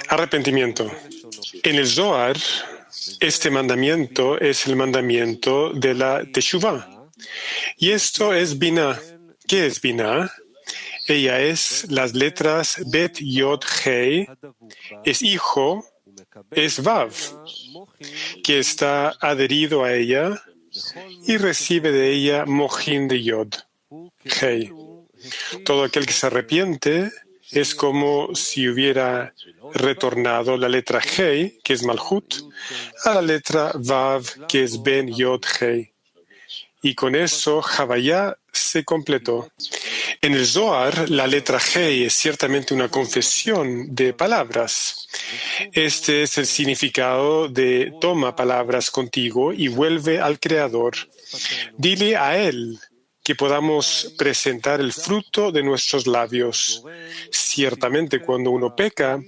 Arrepentimiento. En el Zohar, este mandamiento es el mandamiento de la Teshuvah. Y esto es Binah. ¿Qué es Binah? Ella es las letras Bet, Yod, Hei, es hijo, es Vav, que está adherido a ella y recibe de ella Mojin de Yod, Hei. Todo aquel que se arrepiente es como si hubiera retornado la letra Hei, que es Malhut, a la letra Vav, que es Ben Yod Hei. Y con eso Havaya se completó. En el Zohar, la letra Hei es ciertamente una confesión de palabras. Este es el significado de toma palabras contigo y vuelve al Creador. Dile a Él que podamos presentar el fruto de nuestros labios. Ciertamente, cuando uno peca,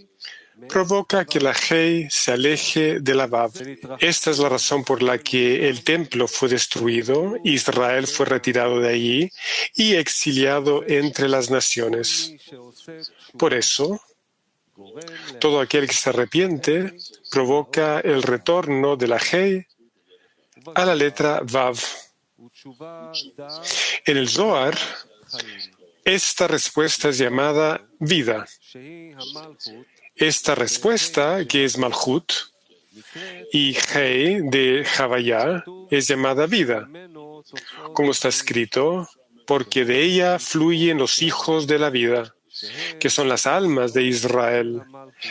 provoca que la Hei se aleje de la Vav. Esta es la razón por la que el templo fue destruido, Israel fue retirado de allí y exiliado entre las naciones. Por eso, todo aquel que se arrepiente provoca el retorno de la Hei a la letra Vav. En el Zohar, esta respuesta es llamada vida. Esta respuesta, que es Malhut, y Hei de Havaya, es llamada vida. Como está escrito, porque de ella fluyen los hijos de la vida, que son las almas de Israel,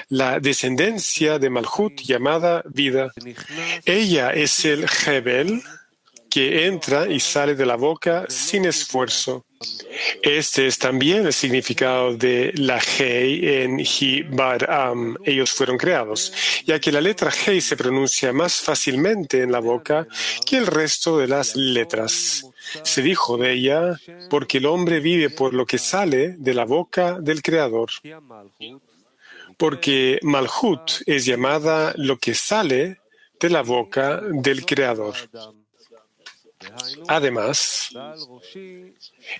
la descendencia de Malhut llamada vida. Ella es el Hebel que entra y sale de la boca sin esfuerzo. Este es también el significado de la Hei en Hi Bar Am. Ellos fueron creados, ya que la letra Hei se pronuncia más fácilmente en la boca que el resto de las letras. Se dijo de ella, porque el hombre vive por lo que sale de la boca del Creador. Porque Malhut es llamada lo que sale de la boca del Creador. Además,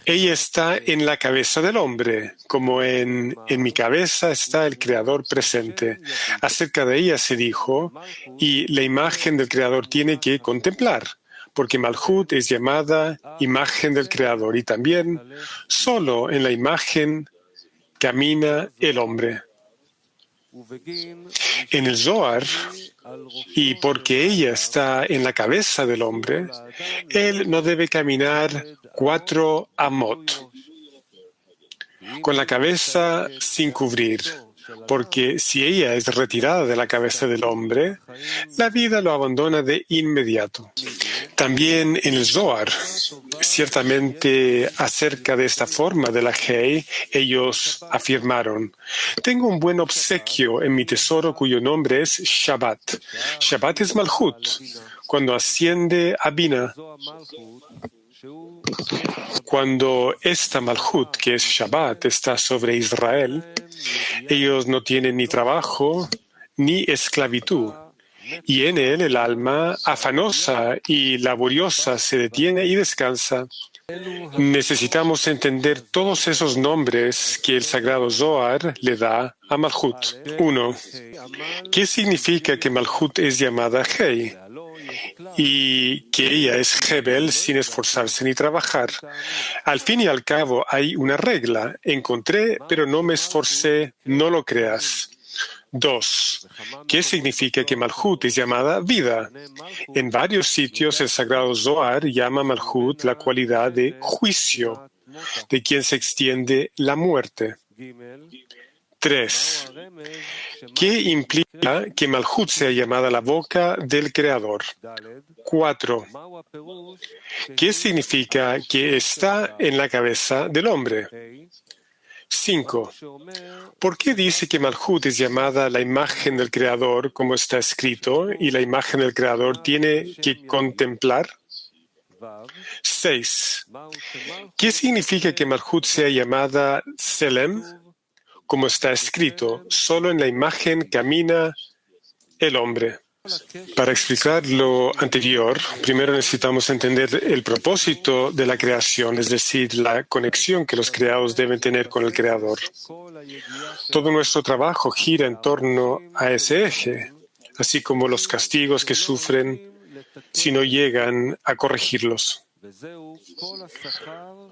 ella está en la cabeza del hombre, como en mi cabeza está el Creador presente. Acerca de ella se dijo, y la imagen del Creador tiene que contemplar, porque Malhut es llamada imagen del Creador, y también solo en la imagen camina el hombre. En el Zohar, y porque ella está en la cabeza del hombre, él no debe caminar 4 amot, con la cabeza sin cubrir, porque si ella es retirada de la cabeza del hombre, la vida lo abandona de inmediato. También en el Zohar, ciertamente acerca de esta forma de la Hei, ellos afirmaron, tengo un buen obsequio en mi tesoro cuyo nombre es Shabbat. Shabbat es Malhut, cuando asciende a Binah. Cuando esta Malhut, que es Shabbat, está sobre Israel, ellos no tienen ni trabajo ni esclavitud. Y en él el alma afanosa y laboriosa se detiene y descansa. Necesitamos entender todos esos nombres que el Sagrado Zohar le da a Malhut. 1. ¿Qué significa que Malhut es llamada Hei? Y que ella es Hebel sin esforzarse ni trabajar. Al fin y al cabo hay una regla. Encontré, pero no me esforcé, no lo creas. 2. ¿Qué significa que Malhut es llamada vida? En varios sitios el Sagrado Zohar llama a Malhut la cualidad de juicio, de quien se extiende la muerte. 3. ¿Qué implica que Malhut sea llamada la boca del Creador? 4. ¿Qué significa que está en la cabeza del hombre? 5. ¿Por qué dice que Malhut es llamada la imagen del Creador, como está escrito, y la imagen del Creador tiene que contemplar? 6. ¿Qué significa que Malhut sea llamada Selem, como está escrito, solo en la imagen camina el hombre? Para explicar lo anterior, primero necesitamos entender el propósito de la creación, es decir, la conexión que los creados deben tener con el Creador. Todo nuestro trabajo gira en torno a ese eje, así como los castigos que sufren si no llegan a corregirlos.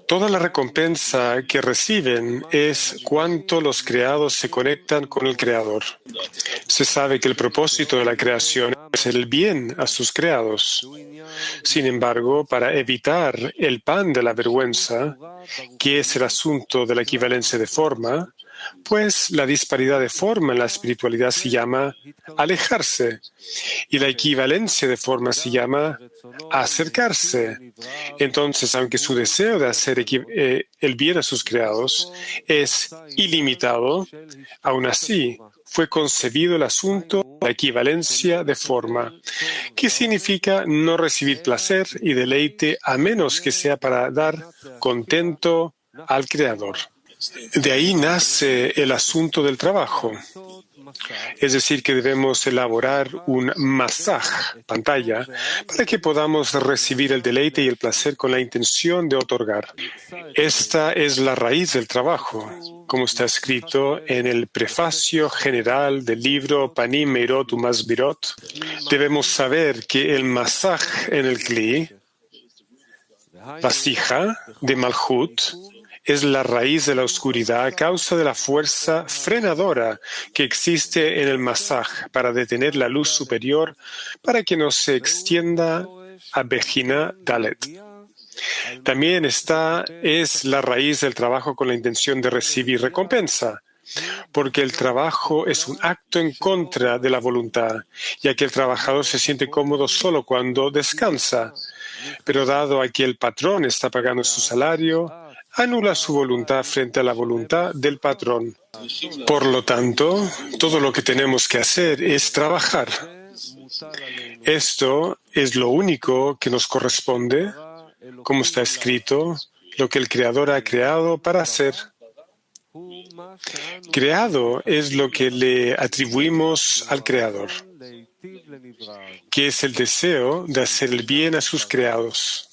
Toda la recompensa que reciben es cuánto los creados se conectan con el Creador. Se sabe que el propósito de la creación es el bien a sus creados. Sin embargo, para evitar el pan de la vergüenza, que es el asunto de la equivalencia de forma, pues la disparidad de forma en la espiritualidad se llama alejarse y la equivalencia de forma se llama acercarse. Entonces, aunque su deseo de hacer el bien a sus creados es ilimitado, aún así fue concebido el asunto de la equivalencia de forma, que significa no recibir placer y deleite a menos que sea para dar contento al Creador. De ahí nace el asunto del trabajo. Es decir, que debemos elaborar un masaj, pantalla, para que podamos recibir el deleite y el placer con la intención de otorgar. Esta es la raíz del trabajo, como está escrito en el prefacio general del libro Panim Meirot Umasbirot. Debemos saber que el masaj en el kli, vasija de Malhut, es la raíz de la oscuridad a causa de la fuerza frenadora que existe en el masaj para detener la luz superior para que no se extienda a Bejina Dalet. También esta es la raíz del trabajo con la intención de recibir recompensa, porque el trabajo es un acto en contra de la voluntad, ya que el trabajador se siente cómodo solo cuando descansa. Pero dado a que el patrón está pagando su salario, anula su voluntad frente a la voluntad del patrón. Por lo tanto, todo lo que tenemos que hacer es trabajar. Esto es lo único que nos corresponde, como está escrito, lo que el Creador ha creado para hacer. Creado es lo que le atribuimos al Creador, que es el deseo de hacer el bien a sus creados.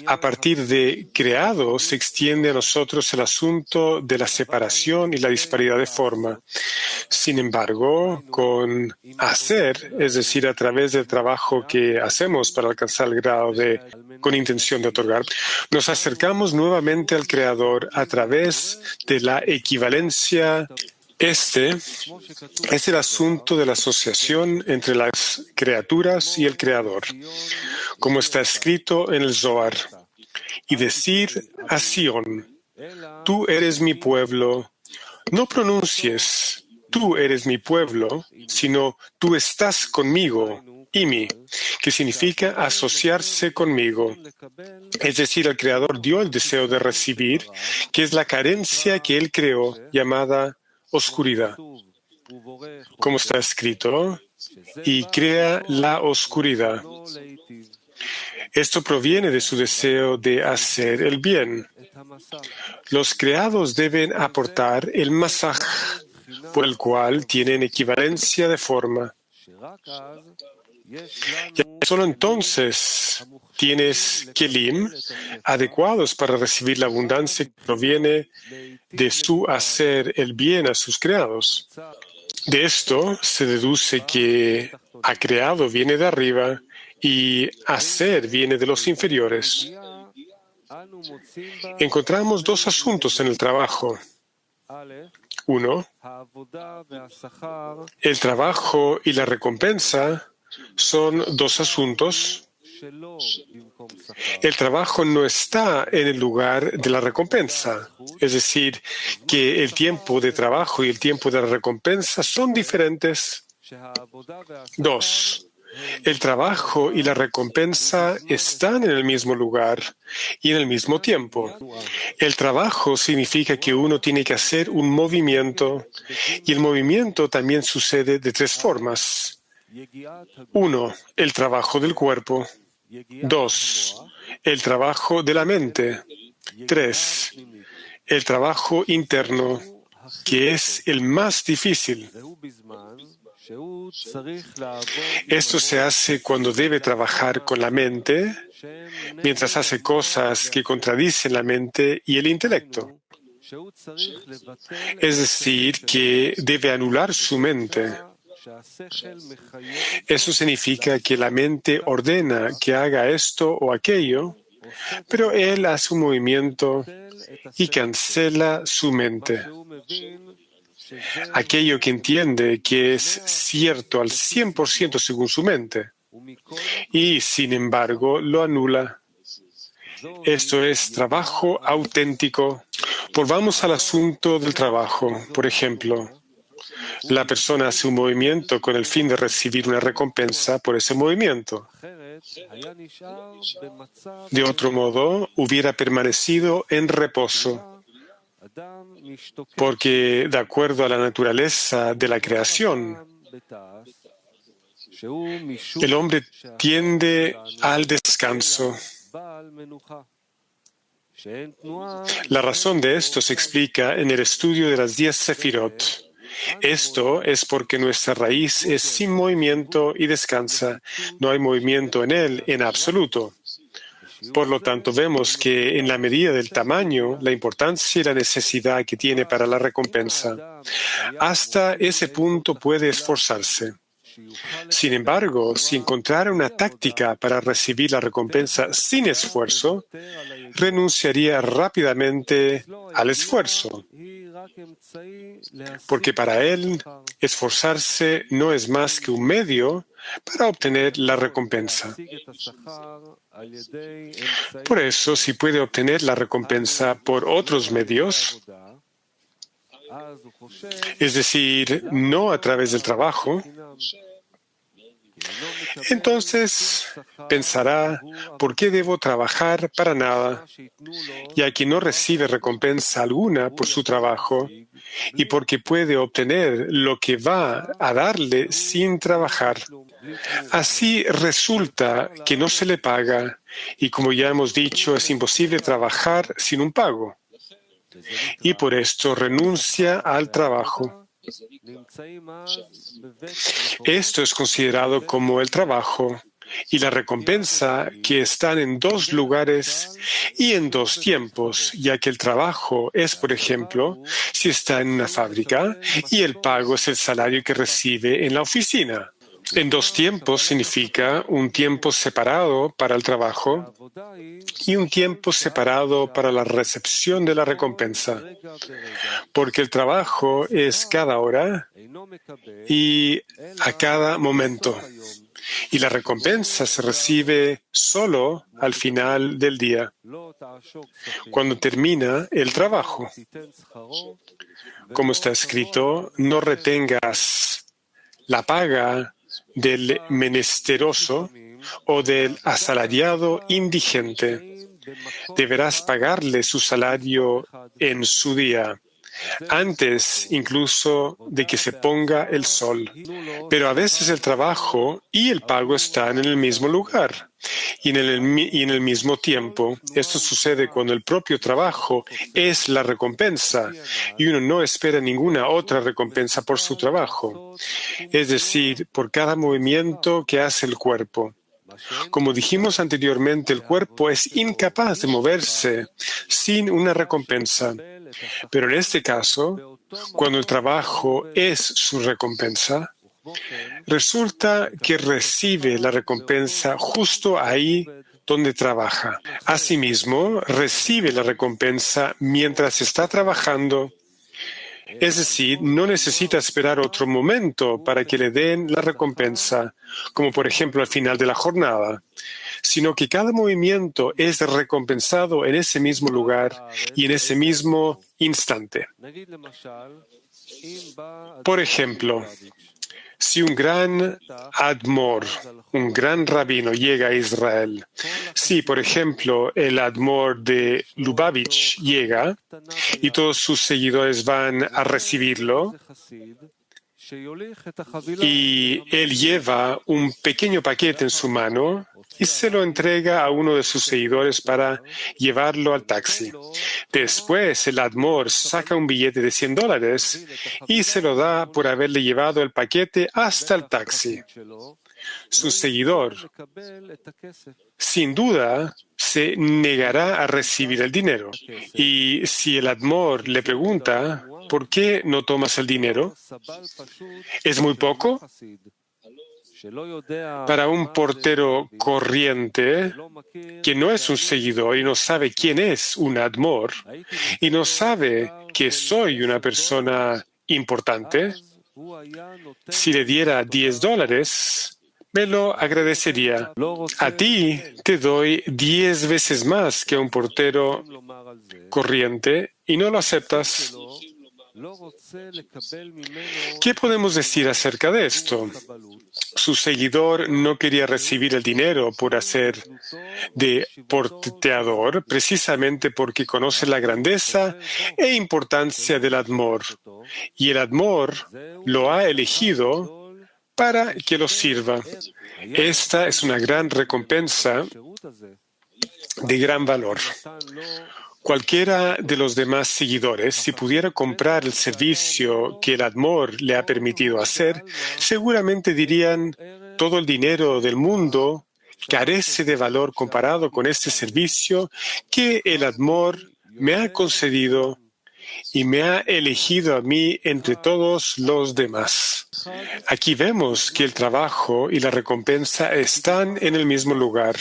A partir de creado se extiende a nosotros el asunto de la separación y la disparidad de forma. Sin embargo, con hacer, es decir, a través del trabajo que hacemos para alcanzar el grado de con intención de otorgar, nos acercamos nuevamente al Creador a través de la equivalencia. Este es el asunto de la asociación entre las criaturas y el Creador, como está escrito en el Zohar, y decir a Sión, tú eres mi pueblo. No pronuncies, tú eres mi pueblo, sino tú estás conmigo, Imi, que significa asociarse conmigo. Es decir, el Creador dio el deseo de recibir, que es la carencia que Él creó, llamada oscuridad. Como está escrito, y crea la oscuridad. Esto proviene de su deseo de hacer el bien. Los creados deben aportar el masaj, por el cual tienen equivalencia de forma. Y solo entonces tienes kelim adecuados para recibir la abundancia que proviene de su hacer el bien a sus creados. De esto se deduce que a creado viene de arriba y hacer viene de los inferiores. Encontramos dos asuntos en el trabajo. Uno, el trabajo y la recompensa son dos asuntos. El trabajo no está en el lugar de la recompensa, es decir, que el tiempo de trabajo y el tiempo de la recompensa son diferentes. Dos, el trabajo y la recompensa están en el mismo lugar y en el mismo tiempo. El trabajo significa que uno tiene que hacer un movimiento y el movimiento también sucede de tres formas. Uno, el trabajo del cuerpo. Dos, el trabajo de la mente. Tres, el trabajo interno. que es el más difícil. Esto se hace cuando debe trabajar con la mente, mientras hace cosas que contradicen la mente y el intelecto. Es decir, que debe anular su mente. Eso significa que la mente ordena que haga esto o aquello, pero él hace un movimiento y cancela su mente. Aquello que entiende que es cierto al 100% según su mente, y sin embargo lo anula. Esto es trabajo auténtico. Volvamos al asunto del trabajo. Por ejemplo, la persona hace un movimiento con el fin de recibir una recompensa por ese movimiento. De otro modo, hubiera permanecido en reposo, porque de acuerdo a la naturaleza de la creación, el hombre tiende al descanso. La razón de esto se explica en el estudio de las 10 sefirot. Esto es porque nuestra raíz es sin movimiento y descansa. No hay movimiento en él en absoluto. Por lo tanto, vemos que en la medida del tamaño, la importancia y la necesidad que tiene para la recompensa, hasta ese punto puede esforzarse. Sin embargo, si encontrara una táctica para recibir la recompensa sin esfuerzo, renunciaría rápidamente al esfuerzo, porque para él esforzarse no es más que un medio para obtener la recompensa. Por eso, si puede obtener la recompensa por otros medios, es decir, no a través del trabajo, entonces pensará, ¿por qué debo trabajar para nada? Ya que no recibe recompensa alguna por su trabajo y porque puede obtener lo que va a darle sin trabajar. Así resulta que no se le paga y, como ya hemos dicho, es imposible trabajar sin un pago. Y por esto renuncia al trabajo. Esto es considerado como el trabajo y la recompensa, que están en dos lugares y en dos tiempos, ya que el trabajo es, por ejemplo, si está en una fábrica y el pago es el salario que recibe en la oficina. En dos tiempos significa un tiempo separado para el trabajo y un tiempo separado para la recepción de la recompensa, porque el trabajo es cada hora y a cada momento, y la recompensa se recibe solo al final del día, cuando termina el trabajo. Como está escrito, no retengas la paga del menesteroso o del asalariado indigente. Deberás pagarle su salario en su día, antes incluso de que se ponga el sol. Pero a veces el trabajo y el pago están en el mismo lugar y en el mismo tiempo. Esto sucede cuando el propio trabajo es la recompensa y uno no espera ninguna otra recompensa por su trabajo, es decir, por cada movimiento que hace el cuerpo. Como dijimos anteriormente, el cuerpo es incapaz de moverse sin una recompensa. Pero en este caso, cuando el trabajo es su recompensa, resulta que recibe la recompensa justo ahí donde trabaja. Asimismo, recibe la recompensa mientras está trabajando. Es decir, no necesita esperar otro momento para que le den la recompensa, como por ejemplo al final de la jornada, sino que cada movimiento es recompensado en ese mismo lugar y en ese mismo instante. Por ejemplo, si un gran admor, un gran rabino llega a Israel, si, por ejemplo, el admor de Lubavitch llega y todos sus seguidores van a recibirlo, y él lleva un pequeño paquete en su mano y se lo entrega a uno de sus seguidores para llevarlo al taxi. Después, el Admor saca un billete de $100 y se lo da por haberle llevado el paquete hasta el taxi. Su seguidor, sin duda, se negará a recibir el dinero. Y si el Admor le pregunta, ¿por qué no tomas el dinero? ¿Es muy poco? Para un portero corriente que no es un seguidor y no sabe quién es un Admor y no sabe que soy una persona importante, si le diera $10, me lo agradecería. A ti te doy 10 veces más que a un portero corriente y no lo aceptas. ¿Qué podemos decir acerca de esto? Su seguidor no quería recibir el dinero por hacer de porteador, precisamente porque conoce la grandeza e importancia del Admor. Y el Admor lo ha elegido para que lo sirva. Esta es una gran recompensa de gran valor. Cualquiera de los demás seguidores, si pudiera comprar el servicio que el Admor le ha permitido hacer, seguramente dirían: todo el dinero del mundo carece de valor comparado con este servicio que el Admor me ha concedido y me ha elegido a mí entre todos los demás. Aquí vemos que el trabajo y la recompensa están en el mismo lugar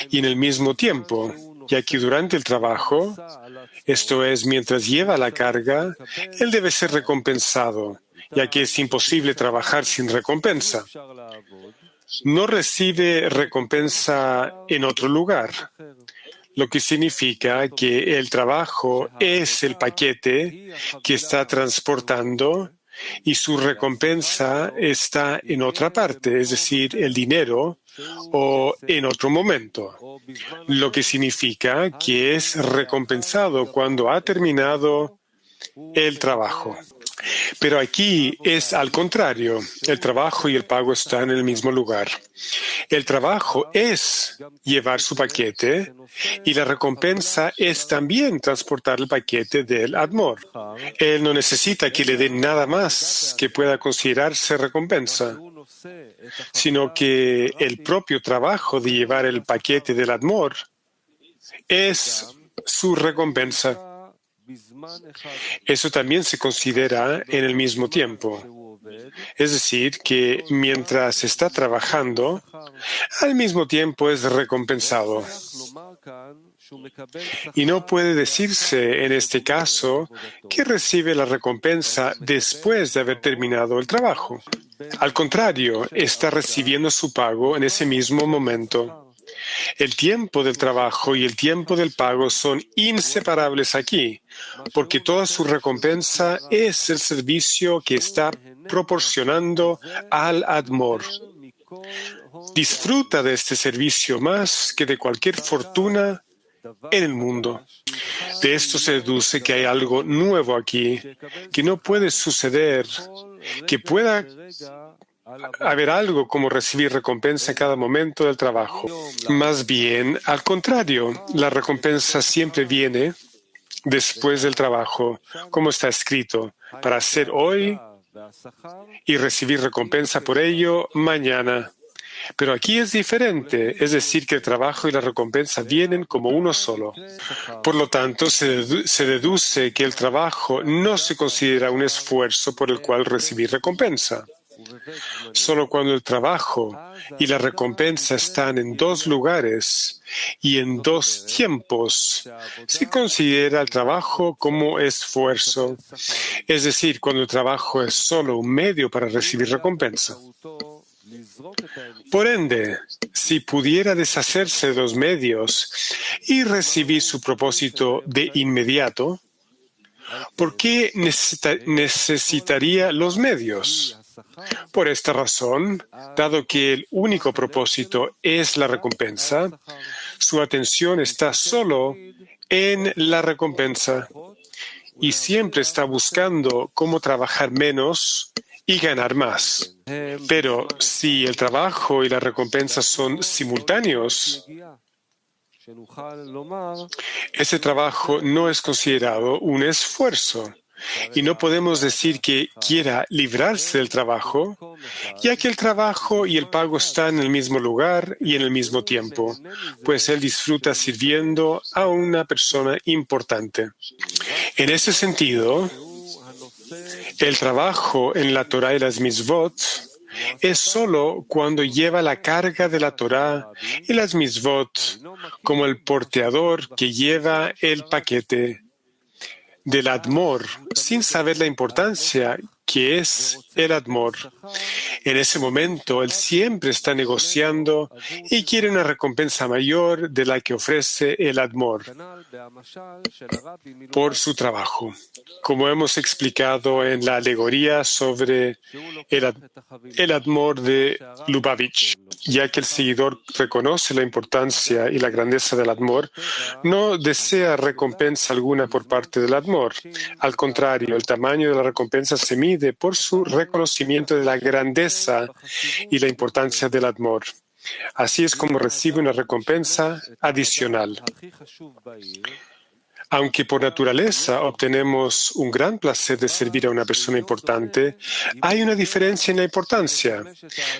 y en el mismo tiempo, ya que durante el trabajo, esto es, mientras lleva la carga, él debe ser recompensado, ya que es imposible trabajar sin recompensa. No recibe recompensa en otro lugar, lo que significa que el trabajo es el paquete que está transportando y su recompensa está en otra parte, es decir, el dinero, o en otro momento, lo que significa que es recompensado cuando ha terminado el trabajo. Pero aquí es al contrario, el trabajo y el pago están en el mismo lugar. El trabajo es llevar su paquete y la recompensa es también transportar el paquete del Admor. Él no necesita que le den nada más que pueda considerarse recompensa, sino que el propio trabajo de llevar el paquete del Admor es su recompensa. Eso también se considera en el mismo tiempo. Es decir, que mientras está trabajando, al mismo tiempo es recompensado. Y no puede decirse en este caso que recibe la recompensa después de haber terminado el trabajo. Al contrario, está recibiendo su pago en ese mismo momento. El tiempo del trabajo y el tiempo del pago son inseparables aquí, porque toda su recompensa es el servicio que está proporcionando al Admor. Disfruta de este servicio más que de cualquier fortuna en el mundo. De esto se deduce que hay algo nuevo aquí, que no puede suceder, que pueda haber algo como recibir recompensa en cada momento del trabajo. Más bien, al contrario, la recompensa siempre viene después del trabajo, como está escrito, para hacer hoy y recibir recompensa por ello mañana. Pero aquí es diferente, es decir, que el trabajo y la recompensa vienen como uno solo. Por lo tanto, se deduce que el trabajo no se considera un esfuerzo por el cual recibir recompensa. Solo cuando el trabajo y la recompensa están en dos lugares y en dos tiempos, se considera el trabajo como esfuerzo. Es decir, cuando el trabajo es solo un medio para recibir recompensa. Por ende, si pudiera deshacerse de los medios y recibir su propósito de inmediato, ¿por qué necesitaría los medios? Por esta razón, dado que el único propósito es la recompensa, su atención está solo en la recompensa y siempre está buscando cómo trabajar menos y ganar más. Pero si el trabajo y la recompensa son simultáneos, ese trabajo no es considerado un esfuerzo. Y no podemos decir que quiera librarse del trabajo, ya que el trabajo y el pago están en el mismo lugar y en el mismo tiempo, pues él disfruta sirviendo a una persona importante. En ese sentido, el trabajo en la Torah y las mitzvot es solo cuando lleva la carga de la Torah y las mitzvot, como el porteador que lleva el paquete del Admor, sin saber la importancia que es el Admor. En ese momento, él siempre está negociando y quiere una recompensa mayor de la que ofrece el Admor por su trabajo. Como hemos explicado en la alegoría sobre el Admor de Lubavitch, ya que el seguidor reconoce la importancia y la grandeza del Admor, no desea recompensa alguna por parte del Admor. Al contrario, el tamaño de la recompensa se mide por su reconocimiento de la grandeza y la importancia del Admor. Así es como recibe una recompensa adicional. Aunque por naturaleza obtenemos un gran placer de servir a una persona importante, hay una diferencia en la importancia.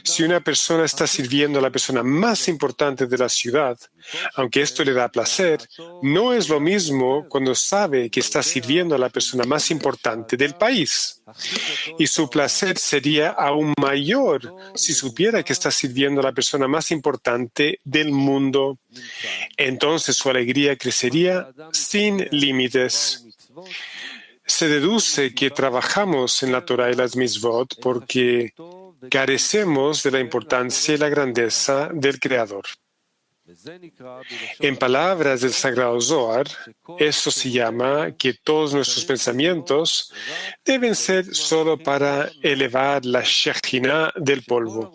Si una persona está sirviendo a la persona más importante de la ciudad, aunque esto le da placer, no es lo mismo cuando sabe que está sirviendo a la persona más importante del país. Y su placer sería aún mayor si supiera que está sirviendo a la persona más importante del mundo. Entonces su alegría crecería sin límites. Se deduce que trabajamos en la Torah y las mitzvot porque carecemos de la importancia y la grandeza del Creador. En palabras del Sagrado Zohar, eso se llama que todos nuestros pensamientos deben ser solo para elevar la Shekhinah del polvo.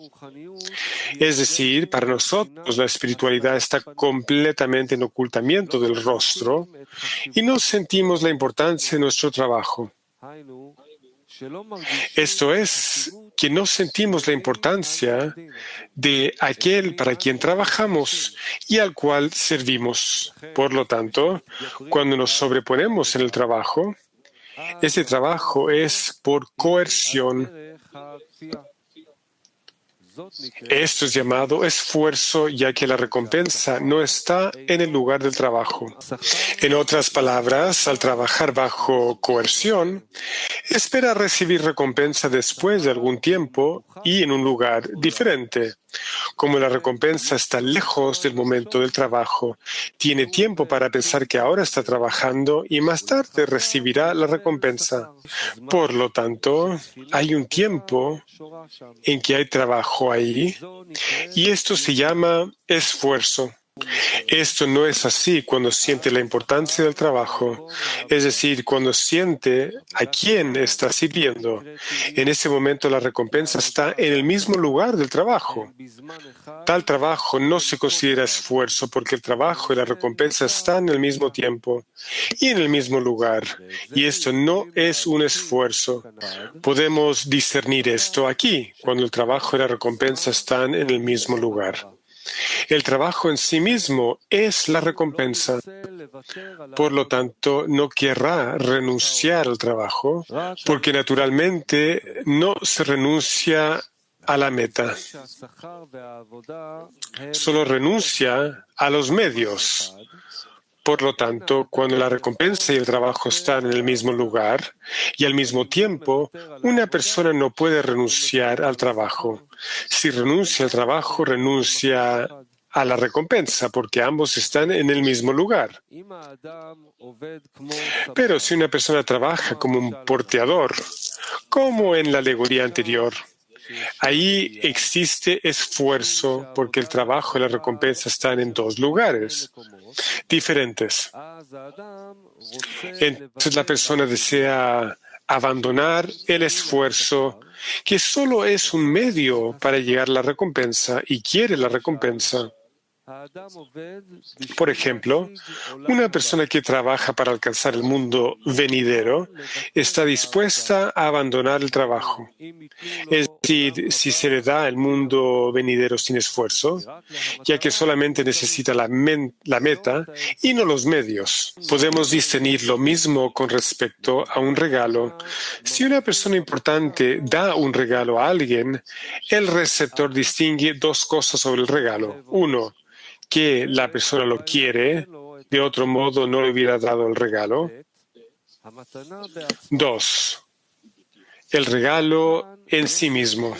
Es decir, para nosotros la espiritualidad está completamente en ocultamiento del rostro y no sentimos la importancia de nuestro trabajo. Esto es, que no sentimos la importancia de aquel para quien trabajamos y al cual servimos. Por lo tanto, cuando nos sobreponemos en el trabajo, ese trabajo es por coerción. Esto es llamado esfuerzo, ya que la recompensa no está en el lugar del trabajo. En otras palabras, al trabajar bajo coerción, espera recibir recompensa después de algún tiempo y en un lugar diferente. Como la recompensa está lejos del momento del trabajo, tiene tiempo para pensar que ahora está trabajando y más tarde recibirá la recompensa. Por lo tanto, hay un tiempo en que hay trabajo ahí y esto se llama esfuerzo. Esto no es así cuando siente la importancia del trabajo, es decir, cuando siente a quién está sirviendo. En ese momento la recompensa está en el mismo lugar del trabajo. Tal trabajo no se considera esfuerzo porque el trabajo y la recompensa están en el mismo tiempo y en el mismo lugar. Y esto no es un esfuerzo. Podemos discernir esto aquí, cuando el trabajo y la recompensa están en el mismo lugar. El trabajo en sí mismo es la recompensa. Por lo tanto, no querrá renunciar al trabajo, porque naturalmente no se renuncia a la meta. Solo renuncia a los medios. Por lo tanto, cuando la recompensa y el trabajo están en el mismo lugar y al mismo tiempo, una persona no puede renunciar al trabajo. Si renuncia al trabajo, renuncia a la recompensa, porque ambos están en el mismo lugar. Pero si una persona trabaja como un porteador, como en la alegoría anterior, ahí existe esfuerzo, porque el trabajo y la recompensa están en dos lugares diferentes. Entonces la persona desea abandonar el esfuerzo, que solo es un medio para llegar a la recompensa, y quiere la recompensa. Por ejemplo, una persona que trabaja para alcanzar el mundo venidero está dispuesta a abandonar el trabajo. Es decir, si se le da el mundo venidero sin esfuerzo, ya que solamente necesita la meta y no los medios. Podemos discernir lo mismo con respecto a un regalo. Si una persona importante da un regalo a alguien, el receptor distingue dos cosas sobre el regalo. Uno, que la persona lo quiere, de otro modo no le hubiera dado el regalo. Dos, el regalo en sí mismo.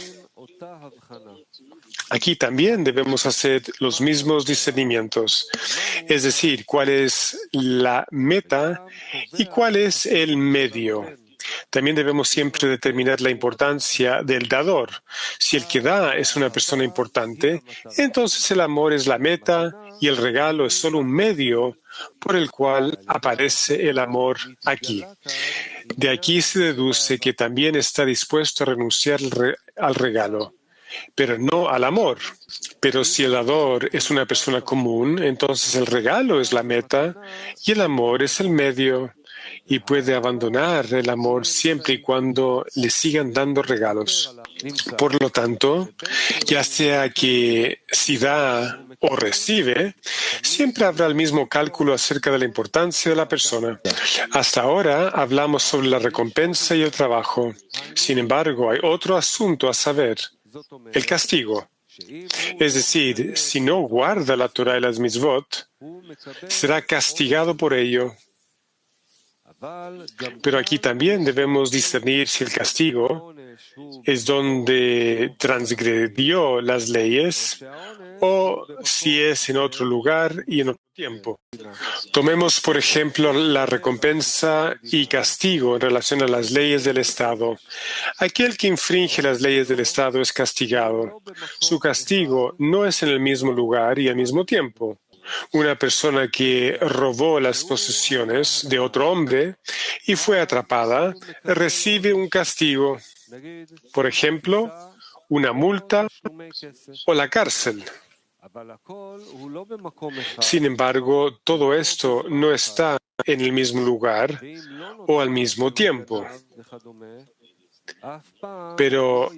Aquí también debemos hacer los mismos discernimientos, es decir, cuál es la meta y cuál es el medio. También debemos siempre determinar la importancia del dador. Si el que da es una persona importante, entonces el amor es la meta y el regalo es solo un medio por el cual aparece el amor aquí. De aquí se deduce que también está dispuesto a renunciar al regalo, pero no al amor. Pero si el dador es una persona común, entonces el regalo es la meta y el amor es el medio. Y puede abandonar el amor siempre y cuando le sigan dando regalos. Por lo tanto, ya sea que si da o recibe, siempre habrá el mismo cálculo acerca de la importancia de la persona. Hasta ahora hablamos sobre la recompensa y el trabajo. Sin embargo, hay otro asunto a saber, el castigo. Es decir, si no guarda la Torah y las mitzvot, será castigado por ello. Pero aquí también debemos discernir si el castigo es donde transgredió las leyes o si es en otro lugar y en otro tiempo. Tomemos, por ejemplo, la recompensa y castigo en relación a las leyes del Estado. Aquel que infringe las leyes del Estado es castigado. Su castigo no es en el mismo lugar y al mismo tiempo. Una persona que robó las posesiones de otro hombre y fue atrapada recibe un castigo, por ejemplo, una multa o la cárcel. Sin embargo, todo esto no está en el mismo lugar o al mismo tiempo. Pero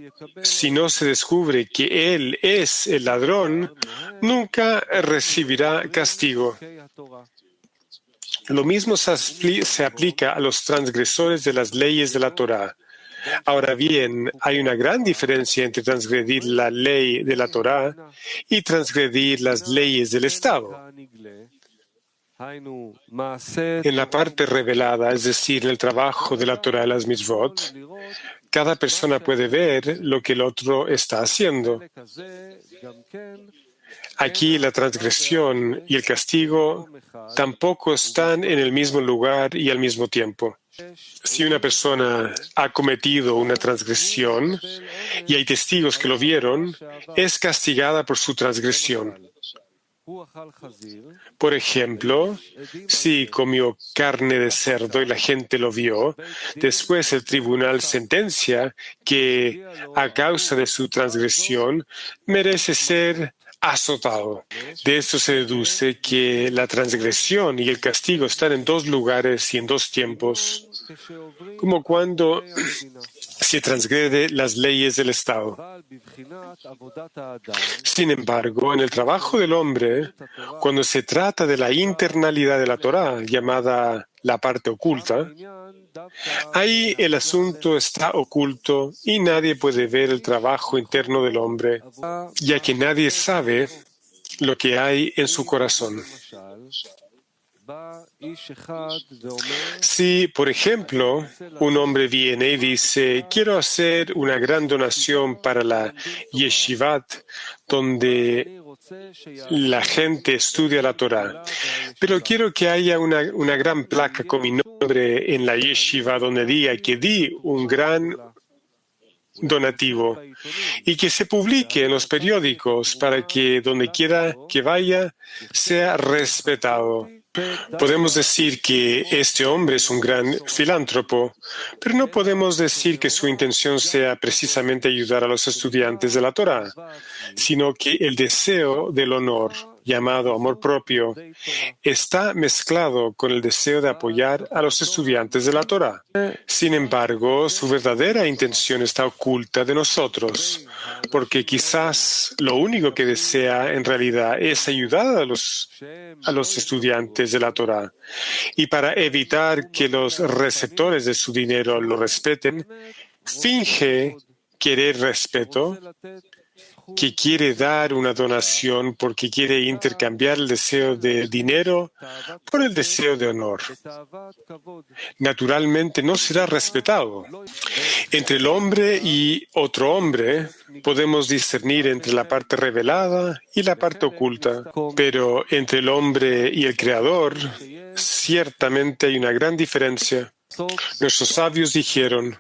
si no se descubre que él es el ladrón, nunca recibirá castigo. Lo mismo se aplica a los transgresores de las leyes de la Torá. Ahora bien, hay una gran diferencia entre transgredir la ley de la Torá y transgredir las leyes del Estado. En la parte revelada, es decir, en el trabajo de la Torá y las mitzvot, cada persona puede ver lo que el otro está haciendo. Aquí la transgresión y el castigo tampoco están en el mismo lugar y al mismo tiempo. Si una persona ha cometido una transgresión y hay testigos que lo vieron, es castigada por su transgresión. Por ejemplo, si comió carne de cerdo y la gente lo vio, después el tribunal sentencia que a causa de su transgresión merece ser azotado. De esto se deduce que la transgresión y el castigo están en dos lugares y en dos tiempos, como cuando se transgrede las leyes del Estado. Sin embargo, en el trabajo del hombre, cuando se trata de la internalidad de la Torá, llamada la parte oculta, ahí el asunto está oculto y nadie puede ver el trabajo interno del hombre, ya que nadie sabe lo que hay en su corazón. Si, por ejemplo, un hombre viene y dice, quiero hacer una gran donación para la yeshivat, donde la gente estudia la Torá, pero quiero que haya una gran placa con mi nombre en la yeshiva donde diga que di un gran donativo y que se publique en los periódicos para que donde quiera que vaya sea respetado. Podemos decir que este hombre es un gran filántropo, pero no podemos decir que su intención sea precisamente ayudar a los estudiantes de la Torá, sino que el deseo del honor llamado amor propio, está mezclado con el deseo de apoyar a los estudiantes de la Torá. Sin embargo, su verdadera intención está oculta de nosotros, porque quizás lo único que desea en realidad es ayudar a los estudiantes de la Torá. Y para evitar que los receptores de su dinero lo respeten, finge querer respeto, que quiere dar una donación porque quiere intercambiar el deseo de dinero por el deseo de honor. Naturalmente no será respetado. Entre el hombre y otro hombre podemos discernir entre la parte revelada y la parte oculta, pero entre el hombre y el Creador ciertamente hay una gran diferencia. Nuestros sabios dijeron: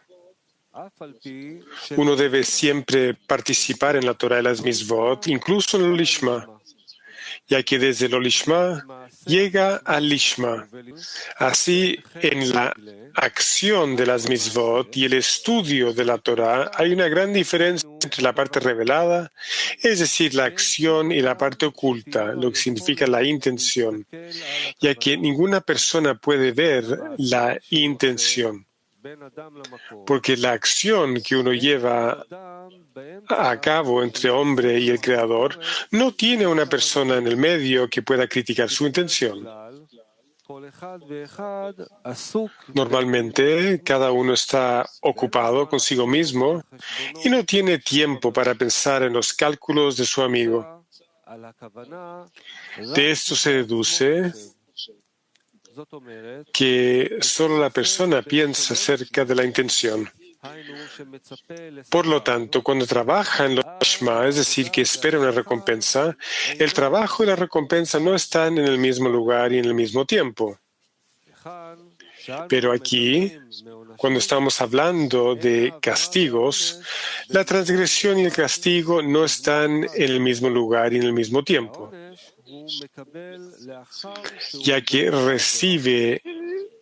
uno debe siempre participar en la Torah de las Mitzvot, incluso en el Lishma, ya que desde el Lishma llega al Lishma. Así, en la acción de las Mitzvot y el estudio de la Torah hay una gran diferencia entre la parte revelada, es decir, la acción, y la parte oculta, lo que significa la intención, ya que ninguna persona puede ver la intención, porque la acción que uno lleva a cabo entre hombre y el Creador no tiene una persona en el medio que pueda criticar su intención. Normalmente, cada uno está ocupado consigo mismo y no tiene tiempo para pensar en los cálculos de su amigo. De esto se deduce que solo la persona piensa acerca de la intención. Por lo tanto, cuando trabaja en lo Lishma, es decir, que espera una recompensa, el trabajo y la recompensa no están en el mismo lugar y en el mismo tiempo. Pero aquí, cuando estamos hablando de castigos, la transgresión y el castigo no están en el mismo lugar y en el mismo tiempo, ya que recibe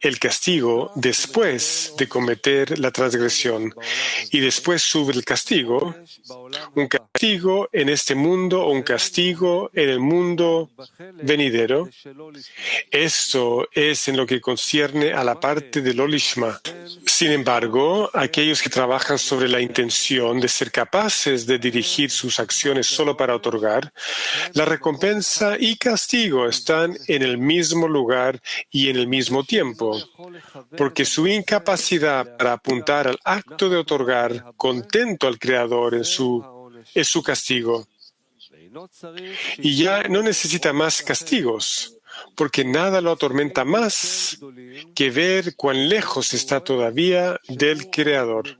el castigo después de cometer la transgresión y después sube el castigo, un castigo en este mundo o un castigo en el mundo venidero. Esto es en lo que concierne a la parte del Lishma. Sin embargo, aquellos que trabajan sobre la intención de ser capaces de dirigir sus acciones solo para otorgar, la recompensa y castigo están en el mismo lugar y en el mismo tiempo, porque su incapacidad para apuntar al acto de otorgar contento al Creador es su castigo. Y ya no necesita más castigos, porque nada lo atormenta más que ver cuán lejos está todavía del Creador.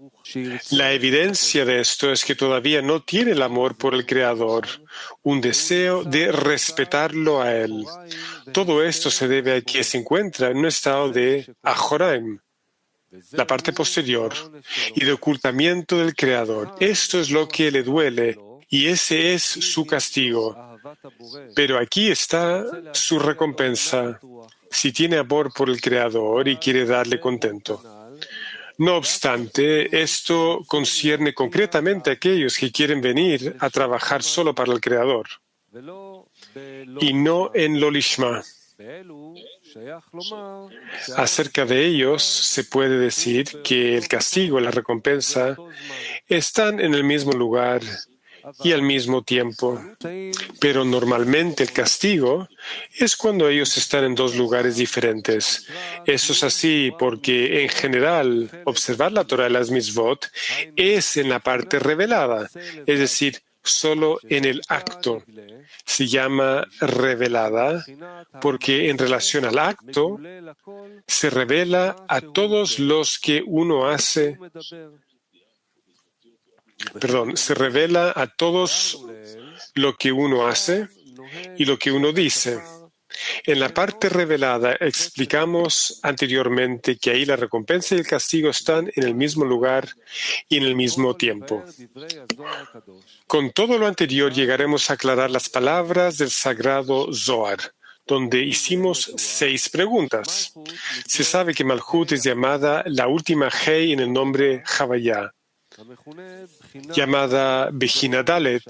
La evidencia de esto es que todavía no tiene el amor por el Creador, un deseo de respetarlo a Él. Todo esto se debe a que se encuentra en un estado de Ajoraim, la parte posterior, y de ocultamiento del Creador. Esto es lo que le duele y ese es su castigo. Pero aquí está su recompensa, si tiene amor por el Creador y quiere darle contento. No obstante, esto concierne concretamente a aquellos que quieren venir a trabajar solo para el Creador y no en lo Lishma. Acerca de ellos se puede decir que el castigo y la recompensa están en el mismo lugar y al mismo tiempo. Pero normalmente el castigo es cuando ellos están en dos lugares diferentes. Eso es así porque, en general, observar la Torah de las Mitzvot es en la parte revelada, es decir, solo en el acto. Se llama revelada porque en relación al acto se revela a todos los que uno hace. Se revela a todos lo que uno hace y lo que uno dice. En la parte revelada explicamos anteriormente que ahí la recompensa y el castigo están en el mismo lugar y en el mismo tiempo. Con todo lo anterior llegaremos a aclarar las palabras del sagrado Zohar, donde hicimos 6 preguntas. Se sabe que Malhut es llamada la última Hei en el nombre Havaya, llamada Bejina Dalet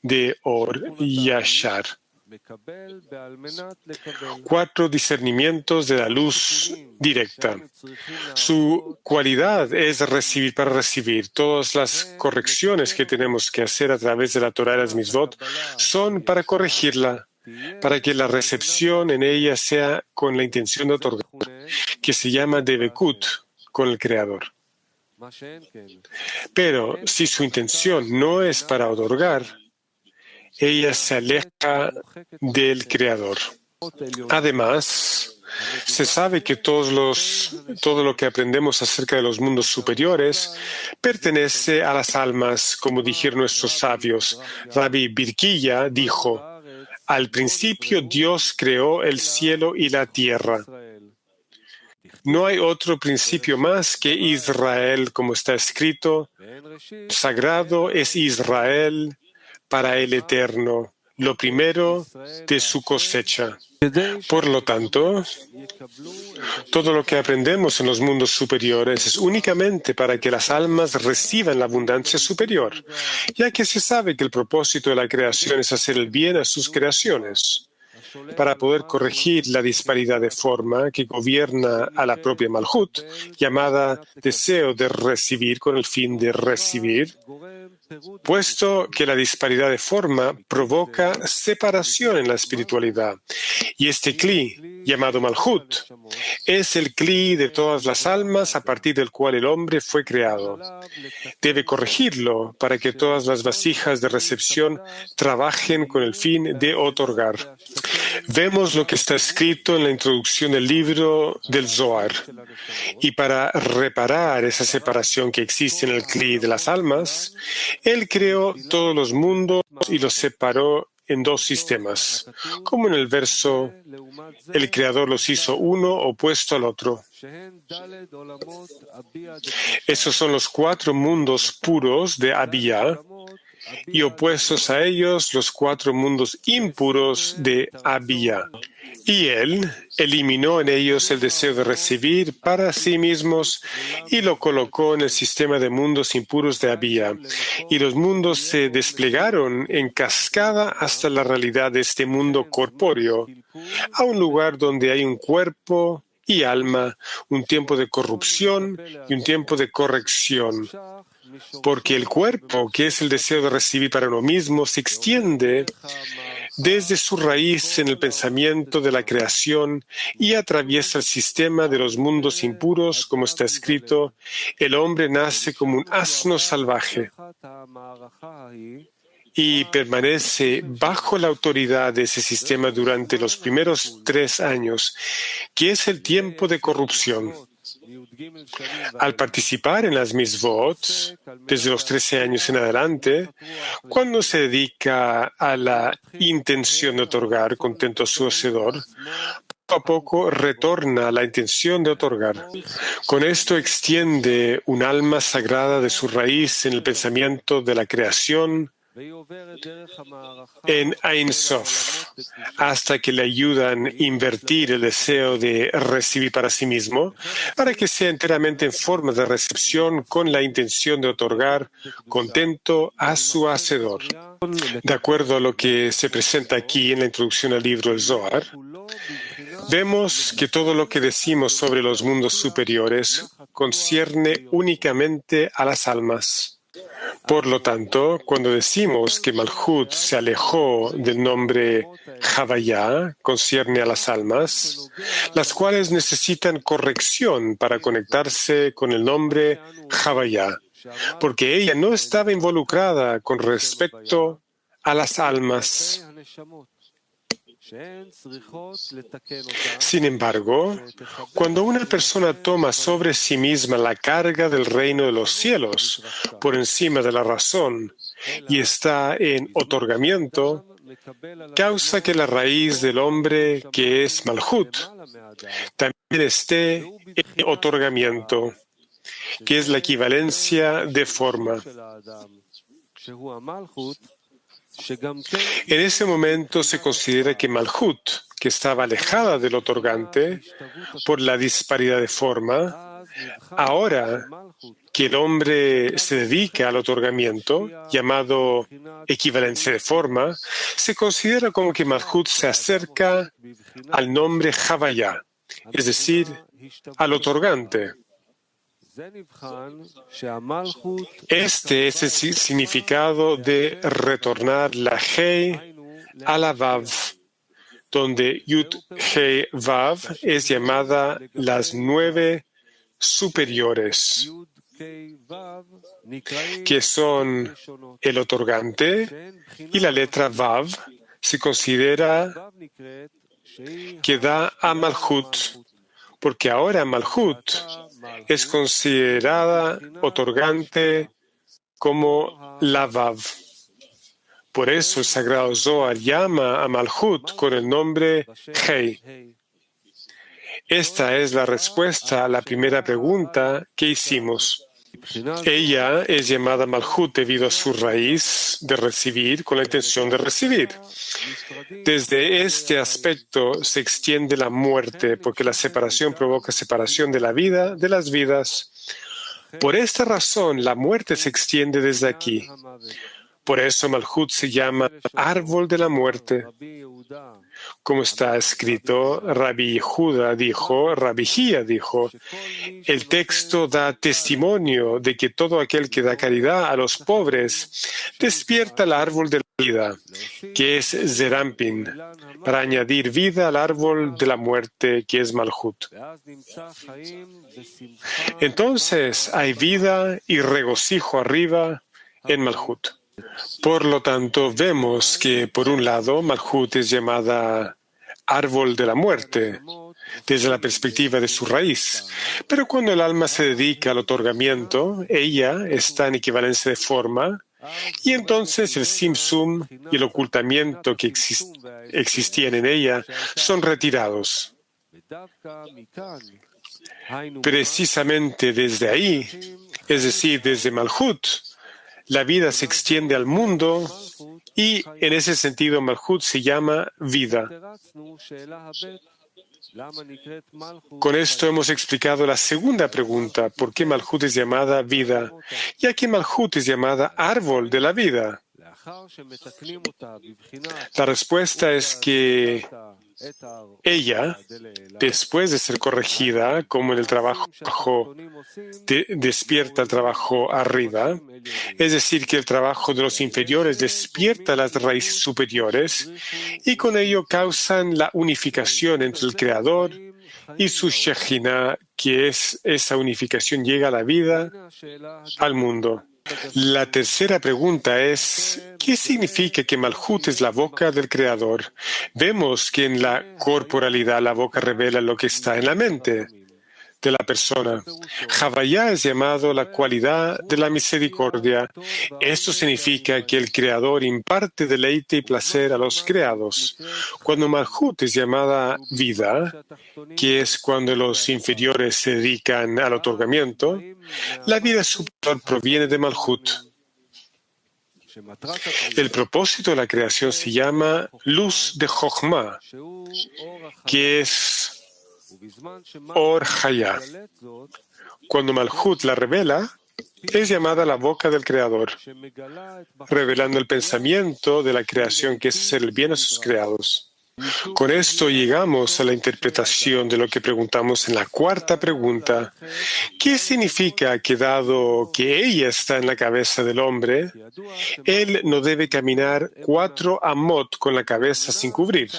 de Or Yashar. 4 discernimientos de la luz directa. Su cualidad es recibir para recibir. Todas las correcciones que tenemos que hacer a través de la Torah y las Mitzvot son para corregirla, para que la recepción en ella sea con la intención de otorgar, que se llama Devekut, con el Creador. Pero si su intención no es para otorgar, ella se aleja del Creador. Además, se sabe que todo lo que aprendemos acerca de los mundos superiores pertenece a las almas, como dijeron nuestros sabios. Rabbi Birkiya dijo: al principio Dios creó el cielo y la tierra. No hay otro principio más que Israel, como está escrito: sagrado es Israel para el Eterno, lo primero de su cosecha. Por lo tanto, todo lo que aprendemos en los mundos superiores es únicamente para que las almas reciban la abundancia superior, ya que se sabe que el propósito de la creación es hacer el bien a sus creaciones. Para poder corregir la disparidad de forma que gobierna a la propia Malhut, llamada deseo de recibir con el fin de recibir, puesto que la disparidad de forma provoca separación en la espiritualidad. Y este Kli, llamado Malhut, es el Kli de todas las almas a partir del cual el hombre fue creado. Debe corregirlo para que todas las vasijas de recepción trabajen con el fin de otorgar. Vemos lo que está escrito en la introducción del libro del Zohar. Y para reparar esa separación que existe en el Kli de las almas, Él creó todos los mundos y los separó en 2 sistemas. Como en el verso, el Creador los hizo uno opuesto al otro. Esos son los 4 mundos puros de Abiyá, y opuestos a ellos los 4 mundos impuros de Abiyá. Y Él eliminó en ellos el deseo de recibir para sí mismos y lo colocó en el sistema de mundos impuros de Abiyá. Y los mundos se desplegaron en cascada hasta la realidad de este mundo corpóreo, a un lugar donde hay un cuerpo y alma, un tiempo de corrupción y un tiempo de corrección. Porque el cuerpo, que es el deseo de recibir para uno mismo, se extiende desde su raíz en el pensamiento de la creación y atraviesa el sistema de los mundos impuros, como está escrito: el hombre nace como un asno salvaje y permanece bajo la autoridad de ese sistema durante los primeros 3 años, que es el tiempo de corrupción. Al participar en las Mitzvot, desde los 13 años en adelante, cuando se dedica a la intención de otorgar contento a su hacedor, poco a poco retorna a la intención de otorgar. Con esto extiende un alma sagrada de su raíz en el pensamiento de la creación en Ein Sof, hasta que le ayudan a invertir el deseo de recibir para sí mismo, para que sea enteramente en forma de recepción con la intención de otorgar contento a su hacedor. De acuerdo a lo que se presenta aquí en la introducción al libro del Zohar, vemos que todo lo que decimos sobre los mundos superiores concierne únicamente a las almas. Por lo tanto, cuando decimos que Malhut se alejó del nombre Havayá, concierne a las almas, las cuales necesitan corrección para conectarse con el nombre Havayá, porque ella no estaba involucrada con respecto a las almas. Sin embargo, cuando una persona toma sobre sí misma la carga del reino de los cielos por encima de la razón y está en otorgamiento, causa que la raíz del hombre, que es Malhut, también esté en otorgamiento, que es la equivalencia de forma. En ese momento se considera que Malhut, que estaba alejada del otorgante por la disparidad de forma, Ahora que el hombre se dedica al otorgamiento, llamado equivalencia de forma, se considera como que Malhut se acerca al nombre Havaya, es decir, al otorgante. Este es el significado de retornar la Hei a la Vav, donde Yud Hei Vav es llamada las 9 superiores, que son el otorgante, y la letra Vav se considera que da a Malhut, porque ahora Malhut es considerada otorgante como la Vav. Por eso el Sagrado Zohar llama a Malhut con el nombre Hei. Esta es la respuesta a la primera pregunta que hicimos. Ella es llamada Malhut debido a su raíz de recibir con la intención de recibir. Desde este aspecto se extiende la muerte, porque la separación provoca separación de la vida de las vidas. Por esta razón, la muerte se extiende desde aquí. Por eso Malhut se llama árbol de la muerte. Como está escrito, Rabbi Yehuda dijo, Rabbi Hía dijo, el texto da testimonio de que todo aquel que da caridad a los pobres despierta el árbol de la vida, que es Zerampin, para añadir vida al árbol de la muerte, que es Malhut. Entonces hay vida y regocijo arriba en Malhut. Por lo tanto, vemos que, por un lado, Malhut es llamada árbol de la muerte, desde la perspectiva de su raíz. Pero cuando el alma se dedica al otorgamiento, ella está en equivalencia de forma, y entonces el simsum y el ocultamiento que existían en ella son retirados. Precisamente desde ahí, es decir, desde Malhut, la vida se extiende al mundo y en ese sentido Malhut se llama vida. Con esto hemos explicado la segunda pregunta, ¿por qué Malhut es llamada vida? Ya que Malhut es llamada árbol de la vida. La respuesta es que ella, después de ser corregida, como en el trabajo despierta el trabajo arriba, es decir, que el trabajo de los inferiores despierta las raíces superiores y con ello causan la unificación entre el Creador y su Shekhinah, que es esa unificación llega a la vida, al mundo. La tercera pregunta es, ¿qué significa que Malhut es la boca del Creador? Vemos que en la corporalidad la boca revela lo que está en la mente de la persona. Havaya es llamado la cualidad de la misericordia. Esto significa que el Creador imparte deleite y placer a los creados. Cuando Malhut es llamada vida, que es cuando los inferiores se dedican al otorgamiento, la vida superior proviene de Malhut. El propósito de la creación se llama luz de Jochma, que es Or Haya. Cuando Malhut la revela, es llamada la boca del Creador, revelando el pensamiento de la creación que es hacer el bien a sus creados. Con esto llegamos a la interpretación de lo que preguntamos en la cuarta pregunta. ¿Qué significa que dado que ella está en la cabeza del hombre, él no debe caminar 4 amot con la cabeza sin cubrir?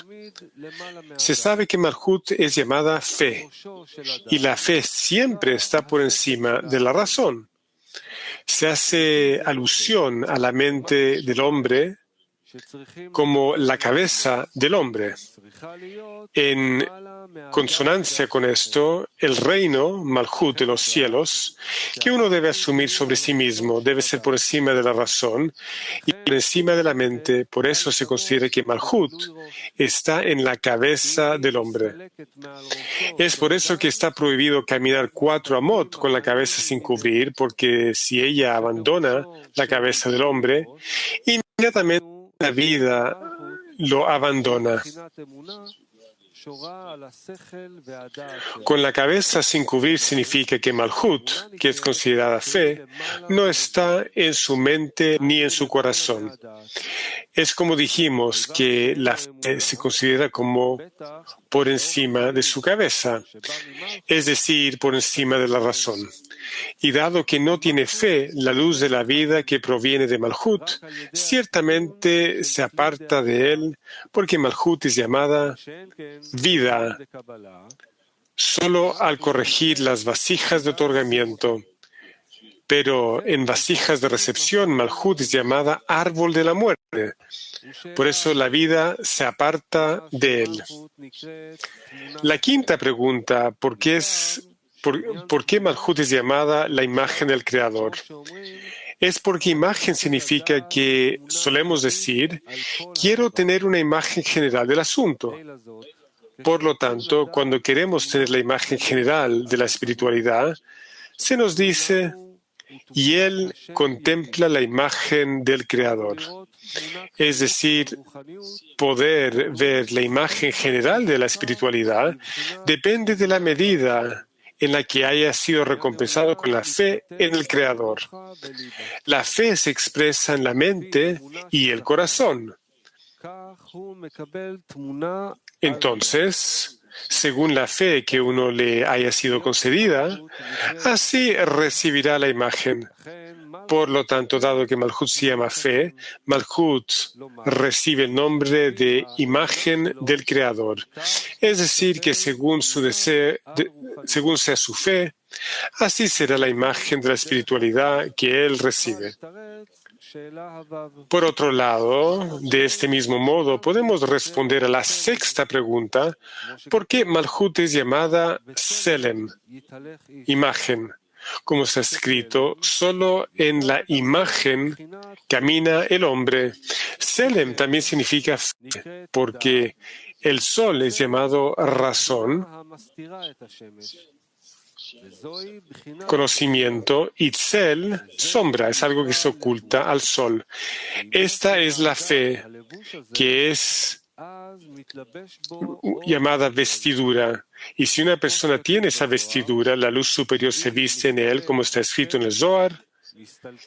Se sabe que Malhut es llamada fe, y la fe siempre está por encima de la razón. Se hace alusión a la mente del hombre como la cabeza del hombre. En consonancia con esto, el reino, Malhut de los cielos, que uno debe asumir sobre sí mismo, debe ser por encima de la razón y por encima de la mente. Por eso se considera que Malhut está en la cabeza del hombre. Es por eso que está prohibido caminar 4 amot con la cabeza sin cubrir, porque si ella abandona la cabeza del hombre, inmediatamente la vida lo abandona. Con la cabeza sin cubrir significa que Malhut, que es considerada fe, no está en su mente ni en su corazón. Es como dijimos que la fe se considera como por encima de su cabeza, es decir, por encima de la razón. Y dado que no tiene fe, la luz de la vida que proviene de Malhut, ciertamente se aparta de él, porque Malhut es llamada vida solo al corregir las vasijas de otorgamiento. Pero en vasijas de recepción, Malhut es llamada árbol de la muerte. Por eso la vida se aparta de él. La quinta pregunta, ¿por qué Malhut es llamada la imagen del Creador? Es porque imagen significa que solemos decir, quiero tener una imagen general del asunto. Por lo tanto, cuando queremos tener la imagen general de la espiritualidad, se nos dice, y él contempla la imagen del Creador. Es decir, poder ver la imagen general de la espiritualidad depende de la medida en la que haya sido recompensado con la fe en el Creador. La fe se expresa en la mente y el corazón. Entonces, según la fe que uno le haya sido concedida, así recibirá la imagen. Por lo tanto, dado que Malhut se llama fe, Malhut recibe el nombre de imagen del Creador. Es decir, que según según sea su fe, así será la imagen de la espiritualidad que él recibe. Por otro lado, de este mismo modo, podemos responder a la sexta pregunta, ¿por qué Malhut es llamada Selem, imagen? Como está escrito, solo en la imagen camina el hombre. Selem también significa fe, porque el sol es llamado razón, conocimiento, y Tzel, sombra, es algo que se oculta al sol. Esta es la fe, que es llamada vestidura. Y si una persona tiene esa vestidura, la luz superior se viste en él, como está escrito en el Zohar.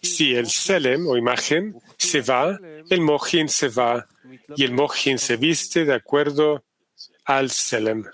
Si el Selem, o imagen, se va, el Mochin se va, y el Mochin se viste de acuerdo al Selem.